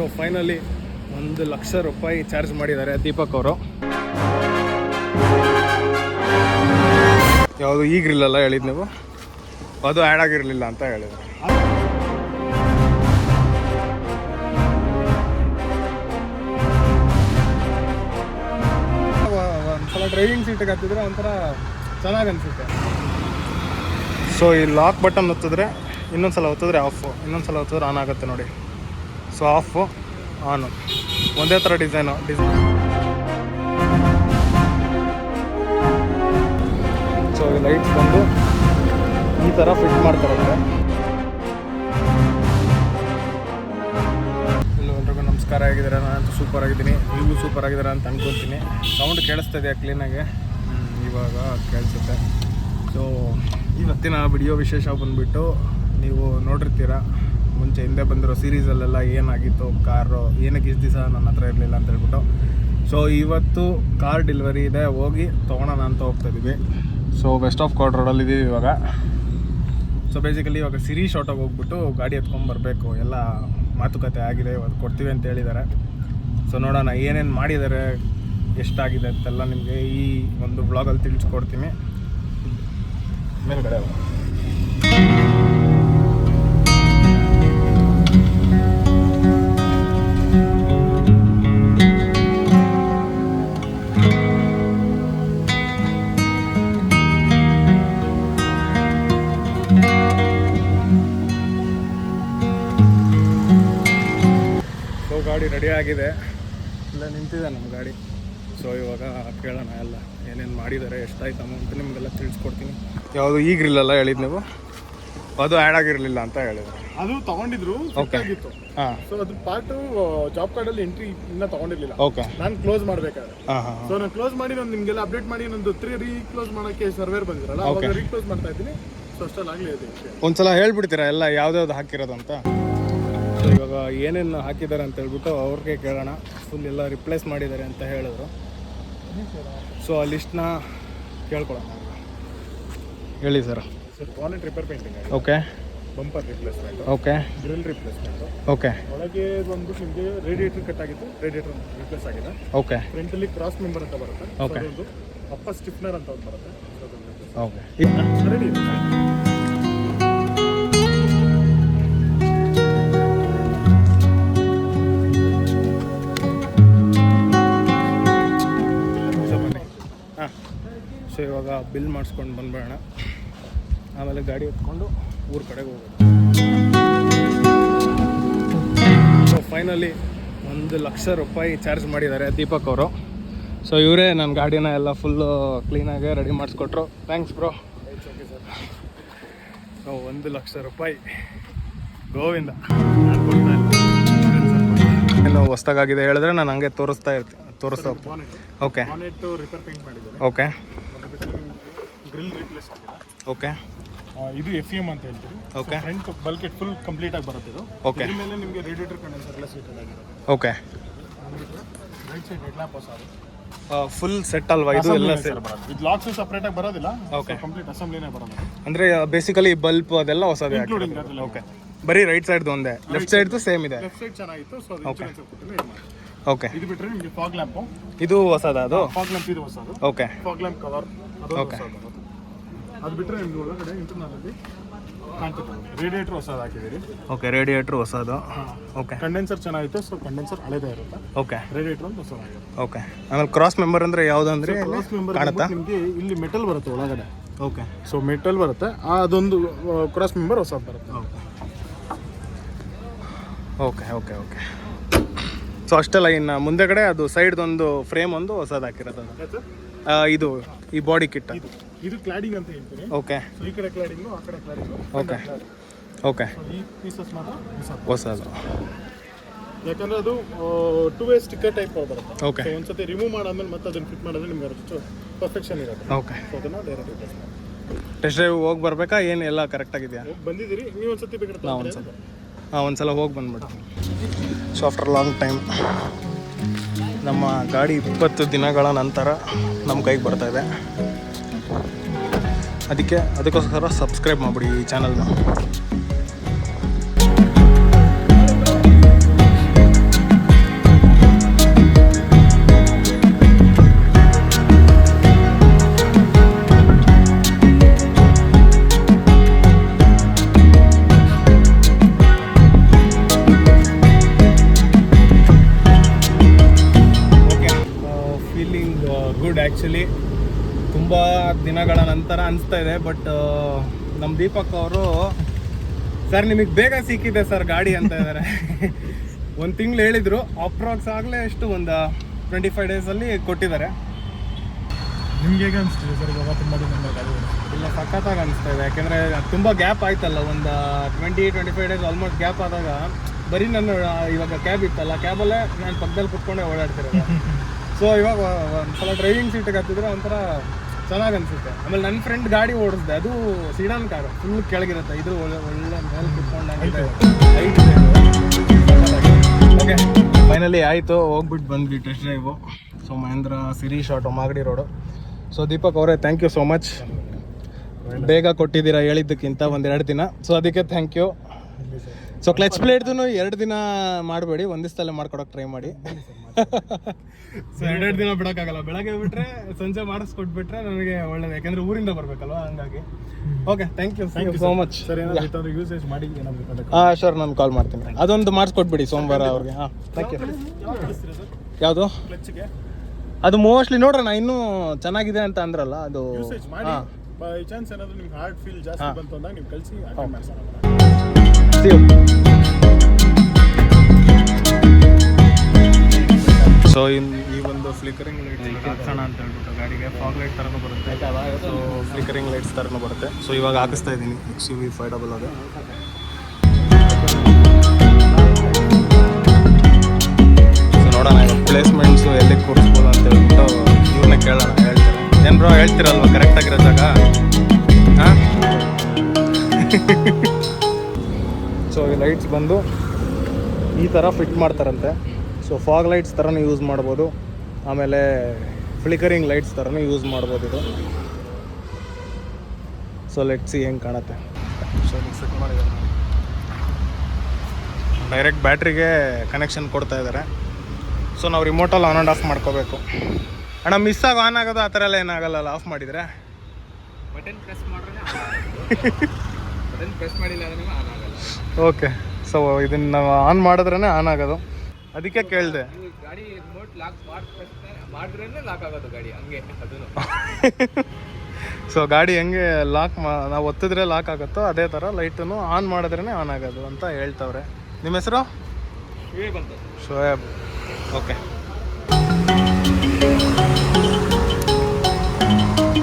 So finally 1,00,000 ರೂಪಾಯಿ charge ಮಾಡಿದ್ದಾರೆ ದೀಪಕ್ ಅವರು. ಯಾವುದು ಈಗಿರಲಿಲ್ಲ ಹೇಳಿದ್ದು ನೀವು, ಅದು ಆ್ಯಡ್ ಆಗಿರಲಿಲ್ಲ ಅಂತ ಹೇಳಿದ್ರು. ಒಂದ್ಸಲ ಡ್ರೈವಿಂಗ್ ಸೀಟಿಗೆ ಹತ್ತಿದ್ರೆ ಒಂಥರ ಚೆನ್ನಾಗಿ ಅನಿಸುತ್ತೆ. ಸೊ ಈ ಲಾಕ್ ಬಟನ್ ಒತ್ತಿದ್ರೆ ಇನ್ನೊಂದ್ಸಲ ಒತ್ತಿದ್ರೆ ಆಫು, ಇನ್ನೊಂದ್ಸಲ ಒತ್ತಿದ್ರೆ ಆನ್ ಆಗುತ್ತೆ ನೋಡಿ. ಸೊ ಆಫು ಆನು ಒಂದೇ ಥರ ಡಿಸೈನು. ಸೊ ಈ ಲೈಟ್ಸ್ ಬಂದು ಈ ಥರ ಫಿಟ್ ಮಾಡ್ತಾರಂತೆ. ಎಲ್ಲರಿಗೂ ನಮಸ್ಕಾರ, ಆಗಿದ್ದೀರಾ? ನಾನಂತೂ ಸೂಪರ್ ಆಗಿದ್ದೀನಿ, ನೀವು ಸೂಪರ್ ಆಗಿದ್ದೀರಾ ಅಂತ ಅನ್ಕೊತೀನಿ. ಸೌಂಡ್ ಕೇಳಿಸ್ತಾ ಇದೆಯಾ ಕ್ಲೀನಾಗಿ? ಇವಾಗ ಕೇಳಿಸುತ್ತೆ. ಸೊ ಇವತ್ತಿನ ವಿಡಿಯೋ ವಿಶೇಷ ಬಂದುಬಿಟ್ಟು ನೀವು ನೋಡಿರ್ತೀರ ಮುಂಚೆ ಹಿಂದೆ ಬಂದಿರೋ ಸೀರೀಸಲ್ಲೆಲ್ಲ ಏನಾಗಿತ್ತು, ಕಾರು ಏನಕ್ಕೆ ಇಷ್ಟು ದಿವಸ ನನ್ನ ಹತ್ರ ಇರಲಿಲ್ಲ ಅಂತ ಹೇಳ್ಬಿಟ್ಟು. ಸೊ ಇವತ್ತು ಕಾರ್ ಡೆಲಿವರಿ ಇದೆ, ಹೋಗಿ ತೊಗೊಳೋಣ ಅಂತ ಹೋಗ್ತಾಯಿದ್ದೀವಿ. ಸೊ ವೆಸ್ಟ್ ಆಫ್ ಕೋರ್ಟ್ ರೋಡಲ್ಲಿ ಇದ್ದೀವಿ ಇವಾಗ. ಸೊ ಬೇಸಿಕಲಿ ಇವಾಗ ಸಿರಿ ಶಾರ್ಟಾಗಿ ಹೋಗ್ಬಿಟ್ಟು ಗಾಡಿ ಎತ್ಕೊಂಡ್ಬರ್ಬೇಕು. ಎಲ್ಲ ಮಾತುಕತೆ ಆಗಿದೆ, ಇವತ್ತು ಕೊಡ್ತೀವಿ ಅಂತ ಹೇಳಿದ್ದಾರೆ. ಸೊ ನೋಡೋಣ ಏನೇನು ಮಾಡಿದ್ದಾರೆ, ಎಷ್ಟಾಗಿದೆ ಅಂತೆಲ್ಲ ನಿಮಗೆ ಈ ಒಂದು ವ್ಲಾಗಲ್ಲಿ ತಿಳಿಸ್ಕೊಡ್ತೀನಿ. ಮೇಲ್ಗಡೆ ಗಾಡಿ ರೆಡಿ ಆಗಿದೆ, ಇಲ್ಲ ನಿಂತಿದೆ ನಮ್ಮ ಗಾಡಿ. ಸೊ ಇವಾಗ ಕೇಳೋಣ ಎಲ್ಲ ಏನೇನು ಮಾಡಿದ್ದಾರೆ, ಎಷ್ಟಾಯ್ತು ಅಮೌಂಟ್ ನಿಮಗೆಲ್ಲ ತಿಳಿಸ್ಕೊಡ್ತೀನಿ. ಯಾವುದು ಈಗಿರಲಿಲ್ಲ ಹೇಳಿದ್ದು ನೀವು, ಅದು ಆ್ಯಡ್ ಆಗಿರಲಿಲ್ಲ ಅಂತ ಹೇಳಿದ್ರು. ಅದು ತಗೊಂಡಿದ್ರು, ಓಕೆ ಆಗಿತ್ತು. ಹಾಂ, ಸೊ ಅದು ಪಾರ್ಟು ಜಾಬ್ ಕಾರ್ಡಲ್ಲಿ ಎಂಟ್ರಿ ಇನ್ನೂ ತಗೊಂಡಿರಲಿಲ್ಲ. ಓಕೆ, ನಾನು ಕ್ಲೋಸ್ ಮಾಡಬೇಕಾದ್ರೆ. ಸೊ ನಾನು ಕ್ಲೋಸ್ ಮಾಡಿ ನಾನು ನಿಮಗೆಲ್ಲ ಅಪ್ಡೇಟ್ ಮಾಡಿ ನಂದು 3 ರೀಕ್ಲೋಸ್ ಮಾಡೋಕ್ಕೆ ಸರ್ವೇರ್ ಬಂದಿರಲ್ಲ, ಅವಾಗ ರೀಕ್ಲೋಸ್ ಮಾಡ್ತಾ ಇದ್ದೀನಿ. ಸೊ ಅಷ್ಟಲ್ಲಿ ಆಗಲಿ ಇದೆ. ಒಂದ್ಸಲ ಹೇಳ್ಬಿಡ್ತೀರಾ ಎಲ್ಲ ಯಾವ್ದಾವ್ದು ಹಾಕಿರೋದು ಅಂತ? ಸೊ ಇವಾಗ ಏನೇನು ಹಾಕಿದ್ದಾರೆ ಅಂತ ಹೇಳ್ಬಿಟ್ಟು ಅವ್ರಿಗೆ ಕೇಳೋಣ. ಫುಲ್ ಎಲ್ಲ ರಿಪ್ಲೇಸ್ ಮಾಡಿದ್ದಾರೆ ಅಂತ ಹೇಳಿದ್ರು. ಸೊ ಆ ಲಿಸ್ಟ್ನ ಕೇಳ್ಕೊಳ್ಳೋಣ. ಹೇಳಿ sir. Bonnet repair painting, okay. Bumper replacement, okay. Grill replacement, okay. ಒಳಗೆ ಬಂದು ನಿಮಗೆ ರೇಡಿಯೇಟರ್ ಕಟ್ ಆಗಿತ್ತು, ರೇಡಿಯೇಟರ್ ರಿಪ್ಲೇಸ್ ಆಗಿದೆ. ಓಕೆ. ಫ್ರಂಟಲ್ಲಿ ಕ್ರಾಸ್ ಮೆಂಬರ್ ಅಂತ ಬರುತ್ತೆ. ಓಕೆ. ಒಂದು ಅಪ್ಪ ಸ್ಟಿಫ್ನರ್ ಅಂತ ಒಂದು ಬರುತ್ತೆ. ಓಕೆ, ರೆಡಿ ಇದೆ. ಸೊ ಇವಾಗ ಬಿಲ್ ಮಾಡಿಸ್ಕೊಂಡು ಬಂದ್ಬೇಡ, ಆಮೇಲೆ ಗಾಡಿ ಎತ್ಕೊಂಡು ಊರ ಕಡೆಗೆ ಹೋಗೋದು. ಸೊ ಫೈನಲಿ 1,00,000 ರೂಪಾಯಿ ಚಾರ್ಜ್ ಮಾಡಿದ್ದಾರೆ ದೀಪಕ್ ಅವರು. ಸೊ ಇವರೇ ನನ್ನ ಗಾಡಿನ ಎಲ್ಲ ಫುಲ್ಲು ಕ್ಲೀನಾಗಿ ರೆಡಿ ಮಾಡಿಸ್ಕೊಟ್ರು. Thanks bro. ಸೊ 1,00,000 ರೂಪಾಯಿ ಗೋವಿಂದ. ಏನು ಹೊಸ್ದಾಗಿದೆ ಹೇಳಿದ್ರೆ ನಾನು ಹಂಗೆ ತೋರಿಸ್ತಾ ಹೋಗ್ತೀನಿ. ಓಕೆ. ರಿಪೇರ್ ಪೇಂಟ್ ಮಾಡಿದ್ದಾರೆ. ಓಕೆ. ಗ್ರಿಲ್ ರಿಪ್ಲೇಸ್ ಆಗಿದೆ. ಓಕೆ. ಇದು FEM ಅಂತ ಹೇಳ್ತೀವಿ. ಓಕೆ. ಫ್ರಂಟ್ ಬಲ್ಕೆಟ್ ಫುಲ್ ಕಂಪ್ಲೀಟ್ ಆಗಿ ಬರುತ್ತೆ ಇದು. ಓಕೆ. ಇದ್ರ ಮೇಲೆ ನಿಮಗೆ ರೇಡಿಯೇಟರ್ ಕಂಡೆನ್ಸರ್ ಎಲ್ಲ ಸೀಟೆಡ್ ಆಗಿದೆ. Okay. Right side head lamp ಹೊಸದು, ಫುಲ್ ಸೆಟ್ ಅಲ್ವಾ ಇದು ಎಲ್ಲ ಸೇರಿ? ಇದು ಲಾಕ್ಸ್ ಸೆಪರೇಟ್ ಆಗಿ ಬರೋದಿಲ್ಲ. ಓಕೆ. ಕಂಪ್ಲೀಟ್ ಅಸೆಂಬ್ಲಿನೇ ಬರೋದು. ಅಂದ್ರೆ ಬೇಸಿಕಲಿ ಬಲ್ಪ್ ಅದೆಲ್ಲ ಹೊಸದೇ. ಓಕೆ. ಬರೀ ರೈಟ್ ಸೈಡ್ ಒಂದೇ, ಲೆಫ್ಟ್ ಸೈಡ್ ಸೇಮ್ ಇದೆ. ಲೆಫ್ಟ್ ಸೈಡ್ ಚೆನ್ನಾಗಿತ್ತು. ಸೊ ಅದು ಇನ್ಶೂರೆನ್ಸ್ ಕೊಟ್ಟಿದ್ರೆ ಇದು ಮಾಡಿ. ಓಕೆ. ಇದು ಬಿಟ್ಟರೆ ನಿಮಗೆ ಫಾಗ್ ಲ್ಯಾಂಪ್, ಇದು ಹೊಸದ? ಅದು ಫಾಗ್ ಲ್ಯಾಂಪ್ ಇದು ಹೊಸದು. ಓಕೆ. ಫಾಗ್ ಲ್ಯಾಂಪ್ ಕವರ್ ಅದು ಹೊಸದು. ಅದು ಬಿಟ್ಟರೆ ನಿಮ್ಗೆ ಒಳಗಡೆ ಇಂಟರ್ನಲ್ ಅಲ್ಲಿ ಕಾಣ್ತದೆ ರೇಡಿಯೇಟರ್ ಹೊಸದು ಹಾಕಿದ್ದೀರಿ. ಓಕೆ. ರೇಡಿಯೇಟರ್ ಹೊಸದು. ಓಕೆ. ಕಂಡೆನ್ಸರ್ ಚೆನ್ನಾಗಿತ್ತು. ಸೊ ಕಂಡೆನ್ಸರ್ ಹಳೆದೇ ಇರುತ್ತೆ. ಓಕೆ. ರೇಡಿಯೇಟರ್ ಒಂದು ಹೊಸದಾಗಿದೆ. ಓಕೆ. ಆಮೇಲೆ ಕ್ರಾಸ್ ಮೆಂಬರ್ ಅಂದ್ರೆ ಯಾವುದಂದ್ರೆ ಕ್ರಾಸ್ ಮೆಂಬರ್ ಕಾಣುತ್ತಾ ನಿಮಗೆ? ಇಲ್ಲಿ ಮೆಟಲ್ ಬರುತ್ತೆ ಒಳಗಡೆ. ಓಕೆ. ಸೊ ಮೆಟಲ್ ಬರುತ್ತೆ, ಅದೊಂದು ಕ್ರಾಸ್ ಮೆಂಬರ್ ಹೊಸದು ಬರುತ್ತೆ. ಓಕೆ. ಓಕೆ. ಓಕೆ. ಸೊ ಅಷ್ಟೆಲ್ಲ. ಇನ್ನು ಮುಂದೆಗಡೆ ಅದು ಸೈಡ್ದೊಂದು ಫ್ರೇಮ್ ಒಂದು ಹೊಸದು ಹಾಕಿರೋದು. ಇದು ಈ ಬಾಡಿ ಕಿಟ್, ಇದು ಕ್ಲಾಡಿಂಗ್ ಅಂತ ಹೇಳ್ತೀನಿ. ಓಕೆ. ಈ ಕಡೆ ಕ್ಲಾಡಿಂಗು, ಆ ಕಡೆ ಕ್ಲಾಡಿಂಗು. ಓಕೆ. ಓಕೆ. ಈ ಪೀಸಸ್ ಮಾತ್ರ ಹೊಸದು. ಯಾಕಂದ್ರೆ ಅದು 2-way ಸ್ಟಿಕ್ಕರ್ ಟೈಪ್ ಬರುತ್ತೆ. ಓಕೆ. ಒಂದ್ಸತಿ ರಿಮೂವ್ ಮಾಡಾದ್ಮೇಲೆ ಮತ್ತೆ ಅದನ್ನ ಫಿಟ್ ಮಾಡಿದ್ರೆ ನಿಮ್ಗೆ ಅಷ್ಟು ಪರ್ಫೆಕ್ಷನ್ ಇರುತ್ತೆ. ಓಕೆ. ಸೊ ಅದನ್ನ ಡೈರೆಕ್ಟ್ ರಿಪ್ಲೇಸ್ ಮಾಡಿ. ಟೆಸ್ಟ್ ಡ್ರೈವ್ ಹೋಗಿ ಬರಬೇಕಾ, ಏನು ಎಲ್ಲ ಕರೆಕ್ಟ್ ಆಗಿದೆಯಾ? ಬಂದಿದ್ದೀರಿ ನೀವು ಒಂದ್ಸತಿ ಬೇಕಾದ್ರೆ? ಒಂದ್ಸಲ ಹೋಗಿ ಬಂದ್ಬಿಡ್ತೀನಿ. ಸೊ ಆಫ್ಟರ್ ಲಾಂಗ್ ಟೈಮ್ ನಮ್ಮ ಗಾಡಿ 20 ದಿನಗಳ ನಂತರ ನಮ್ಮ ಕೈಗೆ ಬರ್ತಾಯಿದೆ. ಅದಕ್ಕೋಸ್ಕರ ಸಬ್ಸ್ಕ್ರೈಬ್ ಮಾಡಿಬಿಡಿ ಈ ಚಾನಲ್ನ. ಆ್ಯಕ್ಚುಲಿ ತುಂಬ ದಿನಗಳ ನಂತರ ಅನಿಸ್ತಾ ಇದೆ. ಬಟ್ ನಮ್ಮ ದೀಪಕ್ ಅವರು ಸರ್ ನಿಮಗೆ ಬೇಗ ಸಿಕ್ಕಿದೆ ಸರ್ ಗಾಡಿ ಅಂತ ಇದ್ದಾರೆ. ಒಂದು ತಿಂಗಳು ಹೇಳಿದರು, ಅಪ್ರಾಕ್ಸ್ ಆಗಲೇ ಎಷ್ಟು ಒಂದು 25 ಡೇಸಲ್ಲಿ ಕೊಟ್ಟಿದ್ದಾರೆ. ನಿಮ್ಗೆ ಹೇಗೆ ಅನಿಸ್ತಿದೆ ಸರ್ ಇವಾಗ ತುಂಬ ದಿನ ಗಾಡಿ? ಇಲ್ಲ, ಸಖತ್ತಾಗಿ ಅನಿಸ್ತಾ ಇದೆ. ಯಾಕೆಂದರೆ ತುಂಬ ಗ್ಯಾಪ್ ಆಯ್ತಲ್ಲ, ಒಂದು 20-25 ಡೇಸ್ ಆಲ್ಮೋಸ್ಟ್ ಗ್ಯಾಪ್ ಆದಾಗ ಬರೀ ನಾನು ಇವಾಗ ಕ್ಯಾಬ್ ಇತ್ತಲ್ಲ, ಕ್ಯಾಬಲ್ಲೇ ನಾನು ಪಕ್ಕದಲ್ಲಿ ಕುತ್ಕೊಂಡೇ ಓಡಾಡ್ತಿರೋದು. ಸೊ ಇವಾಗ ಒಂದ್ಸಲ ಡ್ರೈವಿಂಗ್ ಸೀಟಿಗೆ ಹತ್ತಿದ್ರೆ ಒಂಥರ ಚೆನ್ನಾಗಿ ಅನಿಸುತ್ತೆ. ಆಮೇಲೆ ನನ್ನ ಫ್ರೆಂಡ್ ಗಾಡಿ ಓಡಿಸ್ದೆ, ಅದು ಸೀಡಾನ್ ಕಾರು, ಫುಲ್ ಕೆಳಗಿರುತ್ತೆ. ಇದು ಒಳ್ಳೆ ಮೇಲೆ ಕುತ್ಕೊಂಡಾಗಿದೆ, ಹೈಟ್ ಇದೆ. ಓಕೆ, ಫೈನಲಿ ಆಯಿತು, ಹೋಗ್ಬಿಟ್ಟು ಬಂದ್ವಿ test drive. So Mahendra Sirish auto, Magadi road. So Deepak ಅವರೇ, ಥ್ಯಾಂಕ್ ಯು ಸೋ ಮಚ್. ಬೇಗ ಕೊಟ್ಟಿದ್ದೀರಾ ಹೇಳಿದ್ದಕ್ಕಿಂತ 1-2 ದಿನ. ಸೊ ಅದಕ್ಕೆ ಥ್ಯಾಂಕ್ ಯು. ಸೊ ಕ್ಲಚ್ ಪ್ಲೇಟ್ದು 2 ದಿನ ಮಾಡಬೇಡಿ, ಒಂದು ದಿವಸದಲ್ಲೇ ಮಾಡ್ಕೊಡೋಕೆ ಟ್ರೈ ಮಾಡಿ. ಸೊ 2 ದಿನ ಬಿಡೋಕ್ಕಾಗಲ್ಲ, ಬೆಳಗ್ಗೆ ಬಿಟ್ಟರೆ ಸಂಜೆ ಮಾಡಿಸ್ಕೊಟ್ಬಿಟ್ರೆ ನನಗೆ ಒಳ್ಳೇದು, ಯಾಕೆಂದರೆ ಊರಿಂದ ಬರಬೇಕಲ್ವ, ಹಂಗಾಗಿ. Okay, thank you so much. Sir ಏನಾದರೂ ಯೂಸೇಜ್ ಮಾಡಿ ಹಾಂ ಶೋರ್, ನಾನು ಕಾಲ್ ಮಾಡ್ತೀನಿ. ಅದೊಂದು ಮಾಡಿಸ್ಕೊಟ್ಬಿಡಿ ಸೋಮವಾರ ಅವ್ರಿಗೆ. ಹಾಂ, ಥ್ಯಾಂಕ್ ಯು. ಯಾವುದು ಕ್ಲಚ್ಗೆ? ಅದು ಮೋಸ್ಟ್ಲಿ ನೋಡ್ರಣ, ಇನ್ನೂ ಚೆನ್ನಾಗಿದೆ ಅಂತ ಅಂದ್ರಲ್ಲ, ಅದು ಯೂಸೇಜ್ ಮಾಡಿ. ಬೈ ಚಾನ್ಸ್ ಏನಾದರೂ ನಿಮ್ಗೆ ಹಾರ್ಟ್ ಫೀಲ್ ಜಾಸ್ತಿ ಬಂತು ಅಂದಾಗ ನೀವು ಕಳಿಸಿ ಅಟೆಂಡ್ ಮಾಡ್ಸೋಣ. ಸೊ ಈ ಒಂದು ಫ್ಲಿಕರಿಂಗ್ ಲೈಟ್ಸ್ ಹಾಕ್ಸೋಣ ಅಂತ ಹೇಳ್ಬಿಟ್ಟು ಗಾಡಿಗೆ ಫಾಗ್ ಲೈಟ್ ಥರನೂ ಬರುತ್ತೆ. ಸೊ ಫ್ಲಿಕರಿಂಗ್ ಲೈಟ್ಸ್ ಥರನೂ ಬರುತ್ತೆ. ಸೊ ಇವಾಗ ಹಾಕಿಸ್ತಾ ಇದ್ದೀನಿ XUV5OO ಅದು. ಸೊ ನೋಡೋಣ ಈಗ ಪ್ಲೇಸ್ಮೆಂಟ್ಸು ಎಲ್ಲಿ ಕೂರಿಸ್ಬೋದು ಅಂತ ಹೇಳ್ಬಿಟ್ಟು ಇವ್ರನ್ನೇ ಕೇಳೋಣ. ಹೇಳ್ತಾರೆ ಏನು ಬ್ರೋ, ಹೇಳ್ತಿರಲ್ವ ಕರೆಕ್ಟಾಗಿರೋ ಜಾಗ? ಹಾಂ. ಸೊ ಈ ಲೈಟ್ಸ್ ಬಂದು ಈ ಥರ ಫಿಟ್ ಮಾಡ್ತಾರಂತೆ. ಸೊ ಫಾಗ್ ಲೈಟ್ಸ್ ಥರನೂ ಯೂಸ್ ಮಾಡ್ಬೋದು, ಆಮೇಲೆ ಫ್ಲಿಕರಿಂಗ್ ಲೈಟ್ಸ್ ಥರನೂ ಯೂಸ್ ಮಾಡ್ಬೋದು ಇದು. ಸೊ ಲೆಟ್ಸಿ ಹೆಂಗೆ ಕಾಣುತ್ತೆ. ಸೊ ಫಿಟ್ ಮಾಡಿದ್ದಾರೆ, ಡೈರೆಕ್ಟ್ ಬ್ಯಾಟ್ರಿಗೆ ಕನೆಕ್ಷನ್ ಕೊಡ್ತಾ ಇದ್ದಾರೆ. ಸೊ ನಾವು ರಿಮೋಟಲ್ಲಿ ಆನ್ ಆ್ಯಂಡ್ ಆಫ್ ಮಾಡ್ಕೋಬೇಕು. ಅಣ್ಣ ಮಿಸ್ ಆಗಿ ಆನ್ ಆಗೋದು ಆ ಥರ ಎಲ್ಲ ಏನಾಗಲ್ಲ, ಆಫ್ ಮಾಡಿದರೆ ಬಟನ್ ಪ್ರೆಸ್ ಮಾಡಿದ್ರೆ ಬಟನ್ ಪ್ರೆಸ್ ಮಾಡಿಲ್ಲ ಅಂದರೆ ಆನ್ ಆಗಲ್ಲ. ಓಕೆ, ಸೊ ಇದನ್ನು ನಾವು ಆನ್ ಮಾಡಿದ್ರೇ ಆನ್ ಆಗೋದು, ಅದಕ್ಕೆ ಕೇಳಿದೆ. ಗಾಡಿ ರಿಮೋಟ್ ಲಾಕ್ ಮಾಡಿದ್ರೇ ಲಾಕ್ ಆಗೋದು ಗಾಡಿ, ಹಂಗೆ ಅದನ್ನು. ಸೊ ಗಾಡಿ ಹೆಂಗೆ ಲಾಕ್ ನಾವು ಒತ್ತಿದ್ರೆ ಲಾಕ್ ಆಗುತ್ತೋ ಅದೇ ಥರ ಲೈಟನ್ನು ಆನ್ ಮಾಡಿದ್ರೇ ಆನ್ ಆಗೋದು ಅಂತ ಹೇಳ್ತವ್ರೆ. ನಿಮ್ಮ ಹೆಸರು? ಬಂತು ಶೋಯಬ್. ಓಕೆ,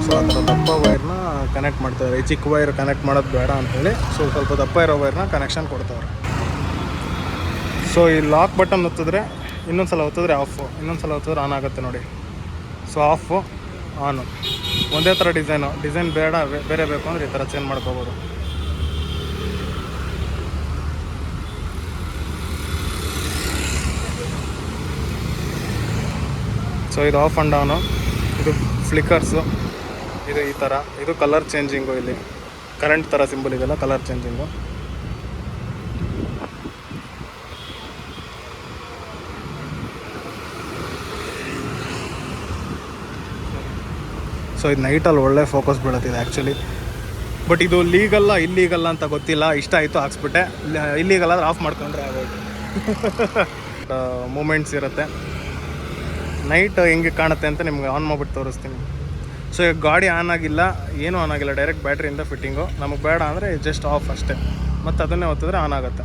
ಸೊ ಆ ಥರ ದಪ್ಪ ವೈರ್ನ ಕನೆಕ್ಟ್ ಮಾಡ್ತಾರೆ. ಈ ಚಿಕ್ಕ ವೈರ್ ಕನೆಕ್ಟ್ ಮಾಡೋದು ಬೇಡ ಅಂಥೇಳಿ ಸೊ ಸ್ವಲ್ಪ ದಪ್ಪ ಇರೋ ವೈರ್ನ ಕನೆಕ್ಷನ್ ಕೊಡ್ತಾರೆ. ಸೊ ಈ ಲಾಕ್ ಬಟನ್ ಒತ್ತಿದ್ರೆ ಇನ್ನೊಂದು ಸಲ ಒತ್ತಿದ್ರೆ ಆಫು, ಇನ್ನೊಂದು ಸಲ ಒತ್ತಿದ್ರೆ ಆನ್ ಆಗುತ್ತೆ ನೋಡಿ. ಸೊ ಆಫು ಆನು ಒಂದೇ ಥರ ಡಿಸೈನ್ ಬೇಡ ಬೇರೆ ಬೇಕು ಅಂದರೆ ಈ ಥರ ಚೇಂಜ್ ಮಾಡ್ಕೋಬೋದು. ಸೊ ಇದು ಆಫ್ ಆ್ಯಂಡ್ ಡೌನು, ಇದು ಫ್ಲಿಕರ್ಸು, ಇದು ಈ ಥರ, ಇದು ಕಲರ್ ಚೇಂಜಿಂಗು, ಇಲ್ಲಿ ಕರೆಂಟ್ ಥರ ಸಿಂಬಲ್ ಇದೆಲ್ಲ ಕಲರ್ ಚೇಂಜಿಂಗು. ಸೊ ಇದು ನೈಟಲ್ಲಿ ಒಳ್ಳೆ ಫೋಕಸ್ ಬೀಳುತ್ತಿದೆ ಆ್ಯಕ್ಚುಲಿ. ಬಟ್ ಇದು ಲೀಗಲ್ಲ ಇಲ್ಲೀಗಲ್ಲ ಅಂತ ಗೊತ್ತಿಲ್ಲ, ಇಷ್ಟ ಆಯಿತು ಹಾಕ್ಸ್ಬಿಟ್ಟೆ. ಇಲ್ಲೀಗಲ್ ಆದರೆ ಆಫ್ ಮಾಡ್ಕೊಂಡ್ರೆ ಆಗೋಯ್ತು. ಮೂಮೆಂಟ್ಸ್ ಇರುತ್ತೆ. ನೈಟ್ ಹೆಂಗೆ ಕಾಣುತ್ತೆ ಅಂತ ನಿಮ್ಗೆ ಆನ್ ಮಾಡಿಬಿಟ್ಟು ತೋರಿಸ್ತೀನಿ. ಸೊ ಈಗ ಗಾಡಿ ಆನ್ ಆಗಿಲ್ಲ, ಏನೂ ಆನ್ ಆಗಿಲ್ಲ, ಡೈರೆಕ್ಟ್ ಬ್ಯಾಟ್ರಿಯಿಂದ ಫಿಟ್ಟಿಂಗು. ನಮಗೆ ಬೇಡ ಅಂದರೆ ಜಸ್ಟ್ ಆಫ್ ಅಷ್ಟೇ, ಮತ್ತು ಅದನ್ನೇ ಒತ್ತಿದ್ರೆ ಆನ್ ಆಗುತ್ತೆ.